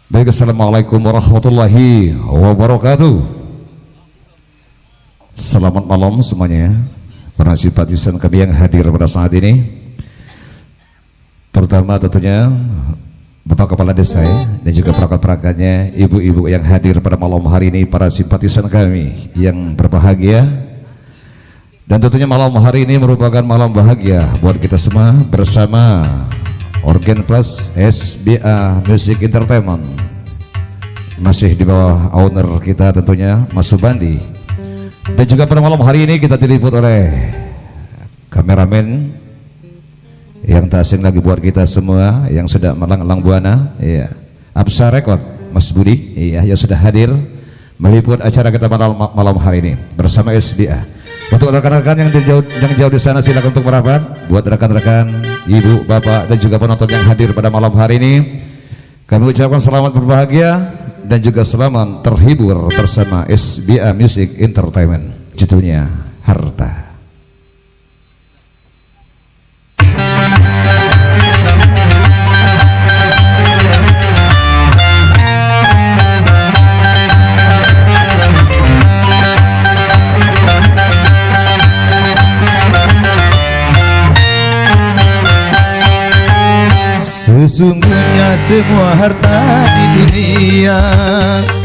Baik, assalamualaikum warahmatullahi wabarakatuh. Selamat malam semuanya, para simpatisan kami yang hadir pada saat ini. Terutama tentunya Bapak Kepala Desa dan juga perangkat-perangkatnya, ibu-ibu yang hadir pada malam hari ini, para simpatisan kami yang berbahagia. Dan tentunya malam hari ini merupakan malam bahagia buat kita semua bersama Organ Plus SBA Music Entertainment, masih di bawah owner kita tentunya Mas Subandi. Dan juga pada malam hari ini kita diliput oleh kameramen yang tak asing lagi buat kita semua yang sedang melanglang buana, ya, Absa Record Mas Budi, ya, yang sudah hadir meliput acara kita malam hari ini bersama SBA. Untuk rekan-rekan yang jauh di sana, silakan untuk merapat. Buat rekan-rekan, ibu, bapak, dan juga penonton yang hadir pada malam hari ini, kami ucapkan selamat berbahagia dan juga selamat terhibur bersama SBA Music Entertainment. Judulnya Harta. Sesungguhnya semua harta di dunia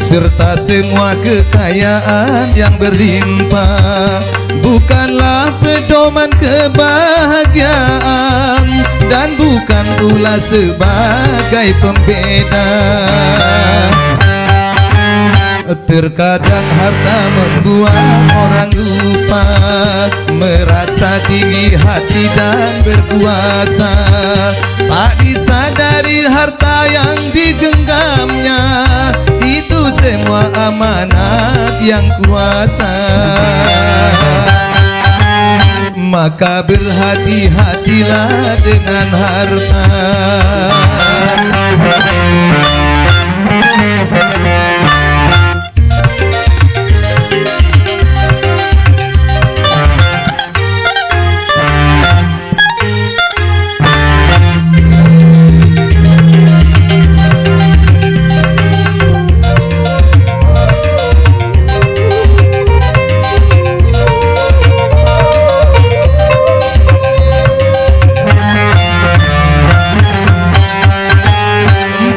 serta semua kekayaan yang berlimpah bukanlah pedoman kebahagiaan dan bukan pula sebagai pembeda. Terkadang harta membuat orang lupa merasa tinggi hati dan berkuasa. Tak disadari harta yang digenggamnya itu semua amanat yang kuasa. Maka berhati-hatilah dengan harta.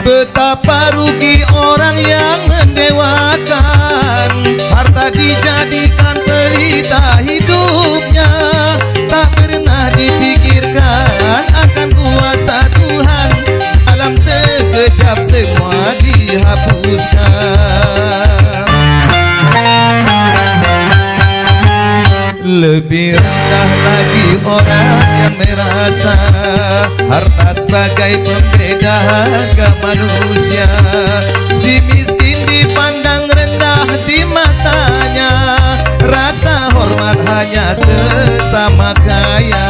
Betapa rugi orang yang mendewakan harta dijadikan pelita hidupnya. Tak pernah dipikirkan akan kuasa Tuhan, dalam sekejap semua dihapuskan. Lebih rendah lagi orang yang merasa harta sebagai pembeda harga manusia. Si miskin dipandang rendah di matanya, rasa hormat hanya sesama kaya.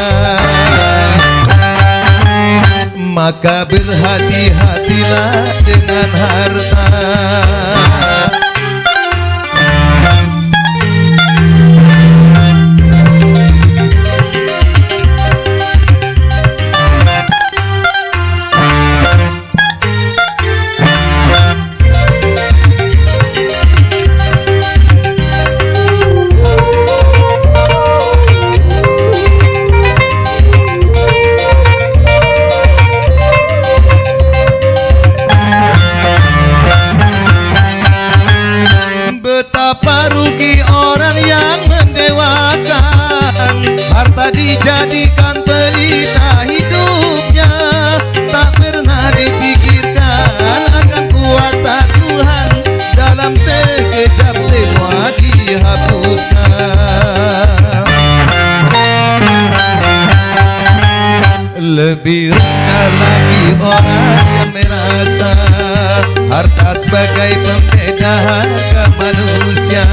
Maka berhati-hatilah dengan harta. Betapa rugi orang yang mendewakan harta dijadikan pelita hidupnya. Tak pernah dipikirkan akan kuasa Tuhan, dalam sekejap semua dihapuskan. Lebih rendah lagi orang yang merasa harta sebagai pembeda harga manusia.